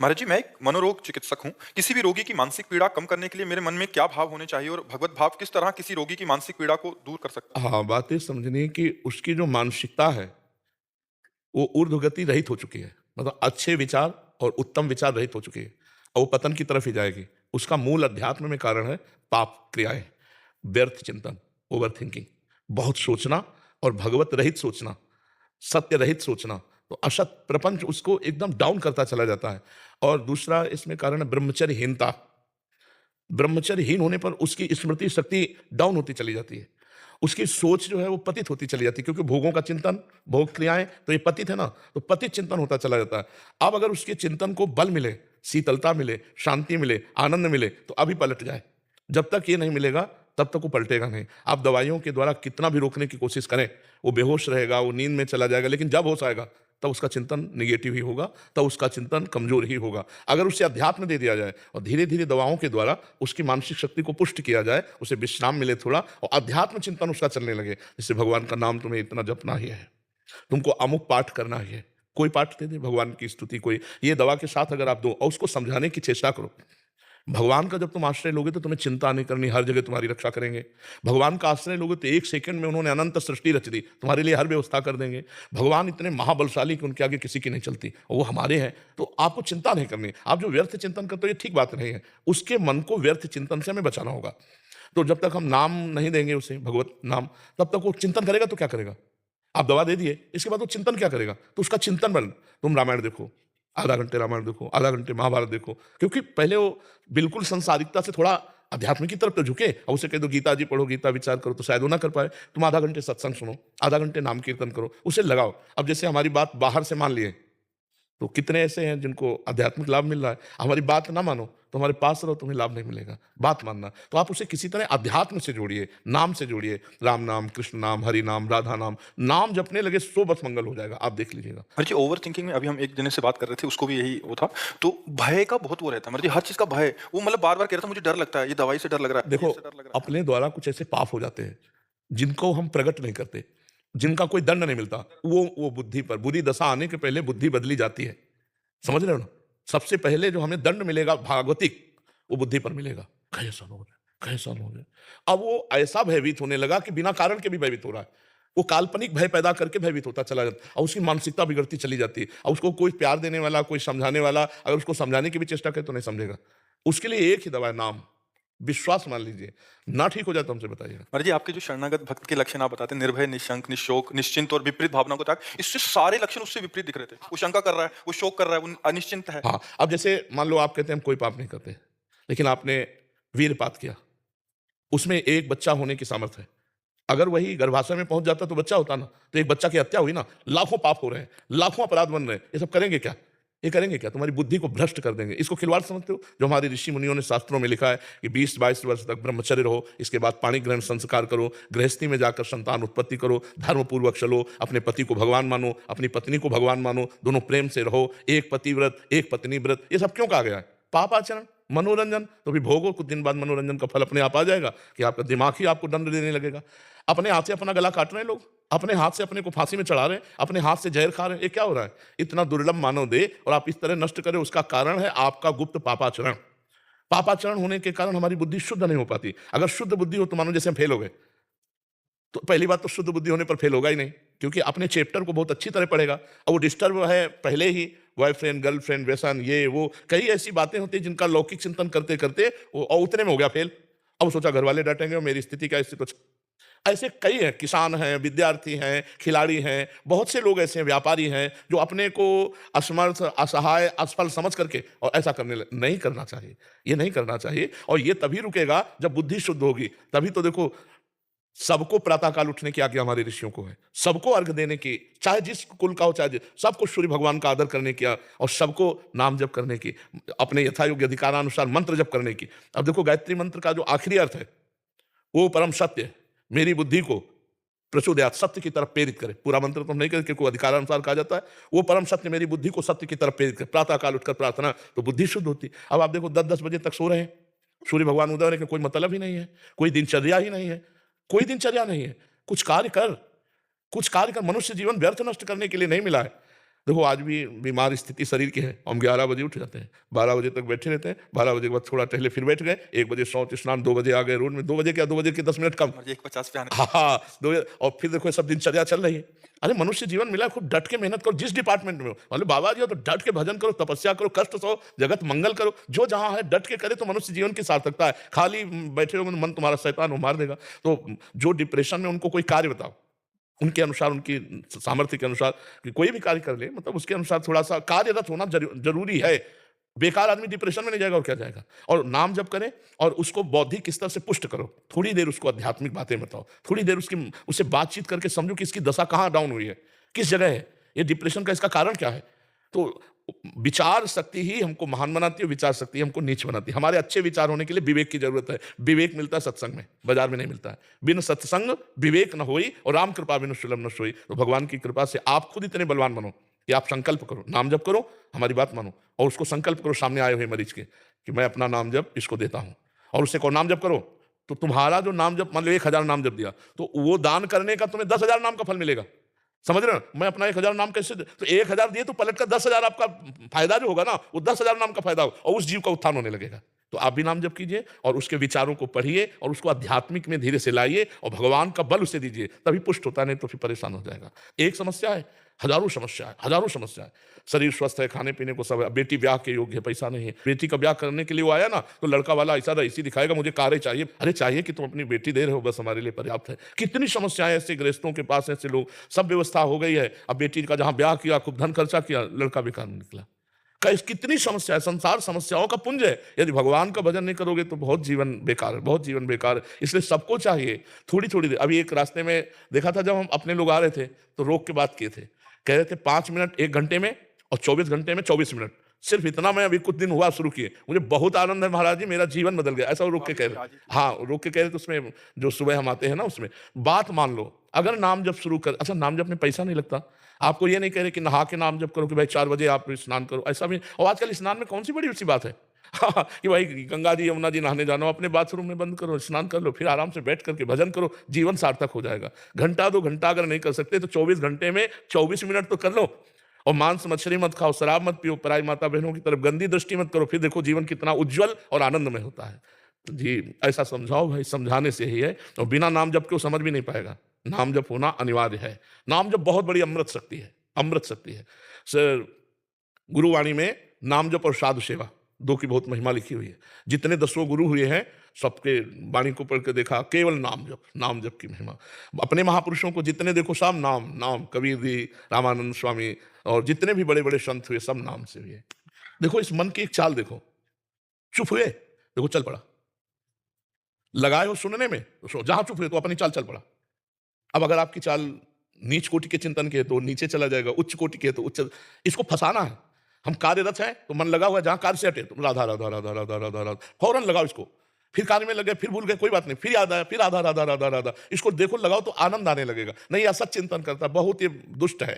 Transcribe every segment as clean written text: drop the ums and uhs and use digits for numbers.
महाराज जी, मैं एक मनोरोग चिकित्सक हूँ। किसी भी रोगी की मानसिक पीड़ा कम करने के लिए मेरे मन में क्या भाव होने चाहिए और भगवत भाव किस तरह किसी रोगी की मानसिक पीड़ा को दूर कर सकता है? हाँ, बात ये समझनी कि उसकी जो मानसिकता है, वो ऊर्ध्वगति रहित हो चुकी है। मतलब अच्छे विचार और उत्तम विचार रहित हो चुकी है और वो पतन की तरफ ही जाएगी। उसका मूल अध्यात्म में कारण है पाप क्रियाएँ, व्यर्थ चिंतन, ओवरथिंकिंग, बहुत सोचना और भगवत रहित सोचना, सत्य रहित सोचना। तो असत प्रपंच उसको एकदम डाउन करता चला जाता है। और दूसरा इसमें कारण है ब्रह्मचर्यहीनता। ब्रह्मचर्यहीन होने पर उसकी स्मृति शक्ति डाउन होती चली जाती है। उसकी सोच जो है वो पतित होती चली जाती है, क्योंकि भोगों का चिंतन, भोग क्रियाएँ तो ये पतित है ना, तो पतित चिंतन होता चला जाता है। अब अगर उसके चिंतन को बल मिले, शीतलता मिले, शांति मिले, आनंद मिले, तो अभी पलट जाए। जब तक ये नहीं मिलेगा, तब तक वो पलटेगा नहीं। आप दवाइयों के द्वारा कितना भी रोकने की कोशिश करें, वो बेहोश रहेगा, वो नींद में चला जाएगा, लेकिन जब होश आएगा, तब उसका चिंतन नेगेटिव ही होगा, तब उसका चिंतन कमज़ोर ही होगा। अगर उसे अध्यात्म दे दिया जाए और धीरे-धीरे दवाओं के द्वारा उसकी मानसिक शक्ति को पुष्ट किया जाए, उसे विश्राम मिले थोड़ा और अध्यात्म चिंतन उसका चलने लगे, जैसे भगवान का नाम तुम्हें इतना जपना ही है, तुमको अमुक पाठ करना ही है। कोई पाठ दे दे, भगवान की स्तुति कोई, ये दवा के साथ अगर आप दो और उसको समझाने की चेष्टा करो। भगवान का जब तुम आश्रय लोगे तो तुम्हें चिंता नहीं करनी, हर जगह तुम्हारी रक्षा करेंगे। भगवान का आश्रय लोगे तो 1 सेकंड में उन्होंने अनंत सृष्टि रच दी, तुम्हारे लिए हर व्यवस्था कर देंगे। भगवान इतने महाबलशाली कि उनके आगे किसी की नहीं चलती और वो हमारे हैं, तो आपको चिंता नहीं करनी। आप जो व्यर्थ चिंतन करते हो, ये ठीक बात नहीं है। उसके मन को व्यर्थ चिंतन से हमें बचाना होगा। तो जब तक हम नाम नहीं देंगे उसे, भगवत नाम, तब तक वो चिंतन करेगा तो क्या करेगा? आप दवा दे दिए, इसके बाद वो चिंतन क्या करेगा? तो उसका चिंतन बन, तुम रामायण देखो, आधा घंटे रामायण देखो, आधा घंटे महाभारत देखो, क्योंकि पहले वो बिल्कुल संसारिकता से थोड़ा अध्यात्म की तरफ तो झुके और उसे कह दो गीता जी पढ़ो, गीता विचार करो, तो शायद वो ना कर पाए। तुम आधा घंटे सत्संग सुनो, आधा घंटे नाम कीर्तन करो, उसे लगाओ। अब जैसे हमारी बात बाहर से मान लिए, तो कितने ऐसे हैं जिनको आध्यात्मिक लाभ मिल रहा है। हमारी बात ना मानो तो हमारे पास रहो, तुम्हें लाभ नहीं मिलेगा। बात मानना, तो आप उसे किसी तरह अध्यात्म से जोड़िए, नाम से जोड़िए। राम नाम, कृष्ण नाम, हरि नाम, राधा नाम, नाम जपने लगे सो बस मंगल हो जाएगा, आप देख लीजिएगा। महाराज जी, ओवर थिंकिंग में अभी हम एक जने से बात कर रहे थे, उसको भी यही वो था। तो भय का बहुत वो रहता है महाराज जी, हर चीज़ का भय। वो मतलब बार-बार कह रहा था मुझे डर लगता है, ये दवाई से डर लग रहा है, ये देखो, इससे डर लग रहा है। अपने द्वारा कुछ ऐसे पाप हो जाते हैं जिनको हम प्रकट नहीं करते, जिनका कोई दंड नहीं मिलता, वो बुद्धि पर, बुरी दशा आने के पहले बुद्धि बदली जाती है। समझ रहे हो ना? सबसे पहले जो हमें दंड मिलेगा भागवतिक, वो बुद्धि पर मिलेगा। कई साल हो गए, कई साल हो गए। अब वो ऐसा भयभीत होने लगा कि बिना कारण के भी भयभीत हो रहा है। वो काल्पनिक भय पैदा करके भयभीत होता चला जाता है और उसकी मानसिकता बिगड़ती चली जाती है और उसको कोई प्यार देने वाला, कोई समझाने वाला, अगर उसको समझाने की भी चेष्टा करे तो नहीं समझेगा। उसके लिए एक ही दवा है, नाम। विश्वास मान लीजिए, ना ठीक हो जाए तो हमसे बताइएगा। महाराज जी, आपके जो शरणागत भक्त के लक्षण आप बताते हैं, निर्भय, निशंक, निशोक, निश्चिंत और विपरीत भावना को त्याग, इससे सारे लक्षण उससे विपरीत दिख रहे थे। वो शंका कर रहा है, वो शोक कर रहा है, वो अनिश्चिंत है। हाँ, अब जैसे मान लो आप कहते हैं हम कोई पाप नहीं करते, लेकिन आपने वीरपात किया, उसमें एक बच्चा होने की सामर्थ्य है। अगर वही गर्भाशय में पहुंच जाता तो बच्चा होता ना, तो एक बच्चा की हत्या हुई ना, लाखों पाप हो रहे हैं, लाखों अपराध बन रहे हैं, ये सब करेंगे क्या? ये करेंगे क्या? तुम्हारी बुद्धि को भ्रष्ट कर देंगे। इसको खिलवाड़ समझते हो? जो हमारे ऋषि मुनियों ने शास्त्रों में लिखा है कि 20-22 वर्ष तक ब्रह्मचर्य रहो, इसके बाद पाणी ग्रहण संस्कार करो, गृहस्थी में जाकर संतान उत्पत्ति करो, धर्म पूर्वक चलो, अपने पति को भगवान मानो, अपनी पत्नी को भगवान मानो, दोनों प्रेम से रहो, एक पति व्रत, एक पत्नी व्रत, ये सब क्यों कहा गया है? पाप आचरण, मनोरंजन, तो भी भोगो, कुछ दिन बाद मनोरंजन का फल अपने आप आ जाएगा कि आपका दिमाग ही आपको दंड देने लगेगा। अपने हाथ से अपना गला काट रहे हैं लोग, अपने हाथ से अपने को फांसी में चढ़ा रहे हैं, अपने हाथ से जहर खा रहे हैं, ये क्या हो रहा है? इतना दुर्लभ मानव दे और आप इस तरह नष्ट करें, उसका कारण है आपका गुप्त पापाचरण। पापाचरण होने के कारण हमारी बुद्धि शुद्ध नहीं हो पाती। अगर शुद्ध बुद्धि हो तो मानो जैसे हम फेल हो गए, तो पहली बात तो शुद्ध बुद्धि होने पर फेल होगा ही नहीं, क्योंकि अपने चैप्टर को बहुत अच्छी तरह पढ़ेगा और वो डिस्टर्ब है पहले ही, बॉयफ्रेंड, गर्लफ्रेंड, व्यसन, ये वो कई ऐसी बातें होती हैं जिनका लौकिक चिंतन करते करते वो और उतने में हो गया फेल। अब सोचा घर वाले डांटेंगे और मेरी स्थिति क्या, इससे कुछ ऐसे कई हैं, किसान हैं, विद्यार्थी हैं, खिलाड़ी हैं, बहुत से लोग ऐसे हैं, व्यापारी हैं, जो अपने को असमर्थ, असहाय, असफल समझ करके और ऐसा नहीं करना चाहिए। ये नहीं करना चाहिए और ये तभी रुकेगा जब बुद्धि शुद्ध होगी। तभी तो देखो, सबको प्रातःकाल उठने की आज्ञा हमारे ऋषियों को है, सबको अर्घ देने की, चाहे जिस कुल का हो, चाहे सबको सूर्य भगवान का आदर करने की और सबको नाम जप करने की, अपने यथायोग्य अधिकारानुसार मंत्र जप करने की। अब देखो, गायत्री मंत्र का जो आखिरी अर्थ है, वो परम सत्य है, मेरी बुद्धि को प्रचोदयात, सत्य की तरफ प्रेरित करे। पूरा मंत्र तो हम नहीं करके को अधिकारानुसार कहा जाता है, वो परम सत्य मेरी बुद्धि को सत्य की तरफ प्रेरित करे। प्रातःकाल उठकर प्रार्थना, तो बुद्धि शुद्ध होती। अब आप देखो 10-10 बजे तक सो रहे हैं, सूर्य भगवान उदय होने का कोई मतलब ही नहीं है, कोई दिनचर्या ही नहीं है, कोई दिनचर्या नहीं है। कुछ कार्य कर, कुछ कार्य कर, मनुष्य जीवन व्यर्थ नष्ट करने के लिए नहीं मिला है। देखो आज भी बीमार स्थिति शरीर की है, हम 11 बजे उठ जाते हैं, 12 बजे तक बैठे रहते हैं, 12 बजे के बाद थोड़ा टहले फिर बैठ गए, 1 बजे शौच स्नान, 2 बजे आ गए रोड में, 2 बजे क्या, 2 बजे के 10 मिनट कम। और ये 1:50 पे आने। हाँ, हाँ, 2 बजे और फिर देखो ये सब दिनचर्या चल रही है। अरे मनुष्य जीवन मिला है, खूब डट के मेहनत करो जिस डिपार्टमेंट में हो। मतलब बाबा जी हो तो डट के भजन करो, तपस्या करो, कष्ट सहो, जगत मंगल करो, जो जहाँ है डट के करे तो मनुष्य जीवन की सार्थकता है। खाली बैठे रहोगे मन तुम्हारा शैतान वो मार देगा। तो जो डिप्रेशन में उनको कोई कार्य बताओ, उनके अनुसार, उनकी सामर्थ्य के अनुसार कि कोई भी कार्य कर ले, मतलब उसके अनुसार थोड़ा-सा कार्यरत होना ज़रूरी है। बेकार आदमी डिप्रेशन में नहीं जाएगा और क्या जाएगा? और नाम जप करें और उसको बौद्धिक स्तर से पुष्ट करो। थोड़ी देर उसको आध्यात्मिक बातें बताओ। थोड़ी देर उससे बातचीत करके समझो कि इसकी दशा कहाँ डाउन हुई है, किस जगह है? ये डिप्रेशन का इसका कारण क्या है? तो विचार शक्ति ही हमको महान बनाती है, विचार शक्ति हमको नीच बनाती है। हमारे अच्छे विचार होने के लिए विवेक की जरूरत है। विवेक मिलता है सत्संग में, बाजार में नहीं मिलता है। बिन सत्संग विवेक न होई और राम कृपा बिनु सुलभ न सोई। तो भगवान की कृपा से आप खुद इतने बलवान बनो कि आप संकल्प करो, नाम जप करो, हमारी बात मानो और उसको संकल्प करो सामने आए हुए मरीज के कि मैं अपना नाम जप इसको देता हूं, और उससे कहो नाम जप करो। तो तुम्हारा जो नाम जप, मान लो 1000 नाम जप दिया, तो वो दान करने का तुम्हें 10,000 नाम का फल मिलेगा। समझ रहे हो? मैं अपना 1000 नाम कैसे तो 1000 दिए तो पलट कर 10,000 आपका फायदा जो होगा ना, वो 10,000 नाम का फायदा हो और उस जीव का उत्थान होने लगेगा। तो आप भी नाम जप कीजिए और उसके विचारों को पढ़िए और उसको आध्यात्मिक में धीरे से लाइए और भगवान का बल उसे दीजिए, तभी पुष्ट होता, नहीं तो फिर परेशान हो जाएगा। एक समस्या है, हजारों समस्या है, हजारों समस्या है। शरीर स्वस्थ है, खाने पीने को सब है, बेटी ब्याह के योग्य है, पैसा नहीं है। बेटी का ब्याह करने के लिए वो आया ना, तो लड़का वाला ऐसा रईसी दिखाएगा मुझे कारें चाहिए। अरे चाहिए कि तुम अपनी बेटी दे रहे हो, बस हमारे लिए पर्याप्त है। कितनी समस्याएं ऐसे गृहस्थों के पास, ऐसे लोग, सब व्यवस्था हो गई है, अब बेटी का जहां ब्याह किया, खूब धन खर्चा किया, लड़का बेकार निकला। कितनी समस्या है, संसार समस्याओं का पुंज है। यदि भगवान का भजन नहीं करोगे तो बहुत जीवन बेकार है, बहुत जीवन बेकार है। इसलिए सबको चाहिए थोड़ी थोड़ी देर। अभी एक रास्ते में देखा था, जब हम अपने लोग आ रहे थे तो रोक के बात किए थे, कह रहे थे 5 मिनट 1 घंटे में और 24 घंटे में 24 मिनट, सिर्फ इतना मैं अभी कुछ दिन हुआ शुरू किए, मुझे बहुत आनंद है महाराज जी, मेरा जीवन बदल गया। ऐसा वो रोक के कह रहे, हाँ रोक के कह रहे थे। उसमें जो सुबह हम आते हैं ना, उसमें बात मान लो, अगर नाम जब शुरू कर, अच्छा नाम जब में पैसा नहीं लगता, आपको ये नहीं कह रहे कि नहा के नाम जब करो कि भाई 4 बजे आप स्नान करो, ऐसा भी। और आजकल स्नान में कौन सी बड़ी सी बात है कि भाई गंगा जी यमुना जी नहाने जाना, अपने बाथरूम में बंद करो, स्नान कर लो, फिर आराम से बैठ करके भजन करो, जीवन सार्थक हो जाएगा। घंटा 2 घंटा अगर नहीं कर सकते तो 24 घंटे में 24 मिनट तो कर लो। और मांस मछली मत खाओ, शराब मत पियो, पराई माता बहनों की तरफ गंदी दृष्टि मत करो, फिर देखो जीवन कितना उज्जवल और आनंदमय होता है। तो जी ऐसा समझाओ भाई, समझाने से ही है। और बिना नाम जप के वो समझ भी नहीं पाएगा। नाम जप होना अनिवार्य है। नाम जप बहुत बड़ी अमृत शक्ति है, अमृत शक्ति है। सर गुरुवाणी में नाम जप और साधु सेवा दो की बहुत महिमा लिखी हुई है। जितने 10 गुरु हुए हैं सबके वाणी को पढ़ के देखा, केवल नाम जप, नाम जप की महिमा। अपने महापुरुषों को जितने देखो सब नाम नाम, कबीर जी, रामानंद स्वामी और जितने भी बड़े बड़े संत हुए सब नाम से हुए। देखो इस मन की एक चाल देखो, चुप हुए देखो चल पड़ा, लगाए हो सुनने में तो जहां चुप हुए तो अपनी चाल चल पड़ा। अब अगर आपकी चाल नीच कोटि के चिंतन के है तो नीचे चला जाएगा, उच्च कोटि के है तो उच्च। इसको फंसाना है। हम कार्यरत हैं तो मन लगा हुआ है, जहां कार्य से हटे तो राधा राधा राधा राधा राधा राधा फौरन लगाओ इसको। फिर कार्य में लगे, फिर भूल गए, कोई बात नहीं, फिर याद आया, फिर राधा राधा राधा राधा। इसको देखो लगाओ तो आनंद आने लगेगा। नहीं असत चिंतन करता, बहुत ये दुष्ट है।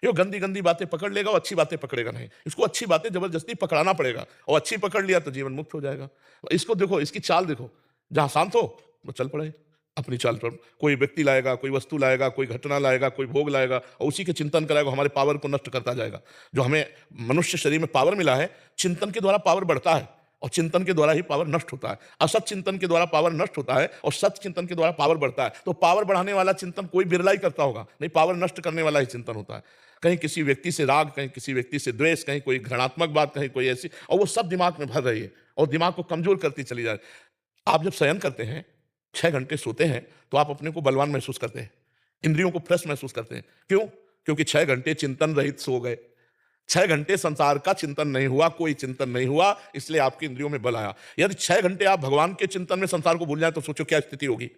ये गंदी गंदी बातें पकड़ लेगा और अच्छी बातें पकड़ेगा नहीं। इसको अच्छी बातें जबरदस्ती पकड़ाना पड़ेगा और अच्छी पकड़ लिया तो जीवन मुक्त हो जाएगा। इसको देखो, इसकी चाल देखो, जहां शांत हो वो चल पड़े अपनी चाल पर। कोई व्यक्ति लाएगा, कोई वस्तु लाएगा, कोई घटना लाएगा, कोई भोग लाएगा और उसी के चिंतन कराएगा, हमारे पावर को नष्ट करता जाएगा। जो हमें मनुष्य शरीर में पावर मिला है, चिंतन के द्वारा पावर बढ़ता है और चिंतन के द्वारा ही पावर नष्ट होता है। असत चिंतन के द्वारा पावर नष्ट होता है और सत्य चिंतन के द्वारा पावर बढ़ता है। तो पावर बढ़ाने वाला चिंतन कोई बिरला ही करता होगा, नहीं पावर नष्ट करने वाला ही चिंतन होता है। कहीं किसी व्यक्ति से राग, कहीं किसी व्यक्ति से द्वेष, कहीं कोई घृणात्मक बात, कहीं कोई ऐसी, और वो सब दिमाग में भर रही है और दिमाग को कमजोर करती चली जाए। आप जब शयन करते हैं, 6 घंटे सोते हैं, तो आप अपने को बलवान महसूस करते हैं, इंद्रियों को फ्रेश महसूस करते हैं। क्यों? क्योंकि 6 घंटे चिंतन रहित सो गए। 6 घंटे संसार का चिंतन नहीं हुआ, कोई चिंतन नहीं हुआ, इसलिए आपकी इंद्रियों में बल आया। यदि 6 घंटे आप भगवान के चिंतन में संसार को भूल जाए तो सोचो क्या स्थिति होगी।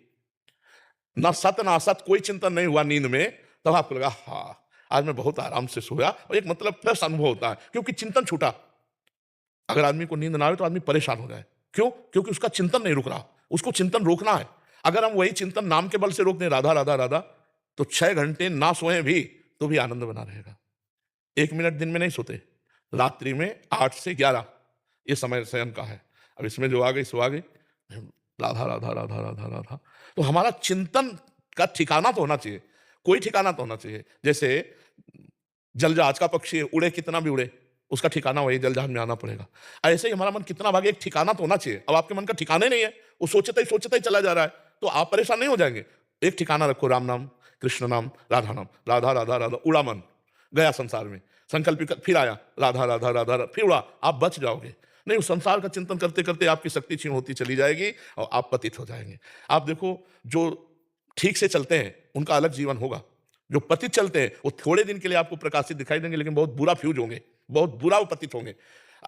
ना सत ना असत, कोई चिंतन नहीं हुआ नींद में, तब आपको लगा हाँ आज मैं बहुत आराम से सोया, और एक मतलब फ्रेश अनुभव होता है क्योंकि चिंतन छूटा। अगर आदमी को नींद ना आए तो आदमी परेशान हो जाए। क्यों? क्योंकि उसका चिंतन नहीं रुक रहा, उसको चिंतन रोकना है। अगर हम वही चिंतन नाम के बल से रोक दें, राधा राधा राधा, तो 6 घंटे ना सोए भी तो भी आनंद बना रहेगा। 1 मिनट दिन में नहीं सोते, रात्रि में 8 से 11 ये समय शयन का है। अब इसमें जो आ गई सो आ गई, राधा राधा राधा राधा राधा। तो हमारा चिंतन का ठिकाना तो होना चाहिए, कोई ठिकाना तो होना चाहिए। जैसे जल जहाज का पक्षी है, उड़े कितना भी उड़े, उसका ठिकाना वही जल जहाज में आना पड़ेगा। ऐसे ही हमारा मन कितना भागे, एक ठिकाना तो होना चाहिए। अब आपके मन का ठिकाना ही नहीं है, वो सोचता ही चला जा रहा है, तो आप परेशान नहीं हो जाएंगे। एक ठिकाना रखो, राम नाम, कृष्ण नाम, राधा नाम, राधा राधा राधा, उड़ा मन, गया संसार में, संकल्प फिर आया, राधा राधा राधा राधा, फिर उड़ा, आप बच जाओगे। नहीं, उस संसार का चिंतन करते करते आपकी शक्ति क्षीण होती चली जाएगी और आप पतित हो जाएंगे। आप देखो, जो ठीक से चलते हैं उनका अलग जीवन होगा, जो पतित चलते हैं वो थोड़े दिन के लिए आपको प्रकाशित दिखाई देंगे, लेकिन बहुत बुरा फ्यूज होंगे, बहुत बुरा वो पतित होंगे।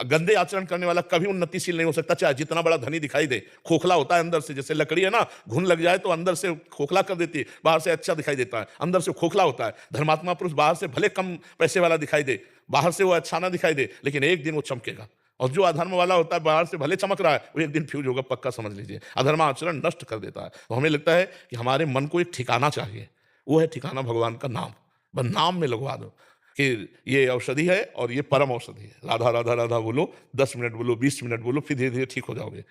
गंदे आचरण करने वाला कभी उन्नतिशील नहीं हो सकता, चाहे जितना बड़ा धनी दिखाई दे, खोखला होता है अंदर से। जैसे लकड़ी है ना, घुन लग जाए तो अंदर से खोखला कर देती है, बाहर से अच्छा दिखाई देता है, अंदर से खोखला होता है। धर्मात्मा पुरुष बाहर से भले कम पैसे वाला दिखाई दे, बाहर से वो अच्छा ना दिखाई दे, लेकिन एक दिन वो चमकेगा। और जो अधर्म वाला होता है, बाहर से भले चमक रहा है, वो एक दिन फ्यूज होगा, पक्का समझ लीजिए। अधर्म आचरण नष्ट कर देता है। तो हमें लगता है कि हमारे मन को एक ठिकाना चाहिए, वो है ठिकाना भगवान का नाम। बस नाम में लगवा दो कि ये औषधि है और ये परम औषधि है। राधा राधा राधा बोलो, 10 मिनट बोलो, 20 मिनट बोलो, फिर धीरे धीरे ठीक हो जाओगे।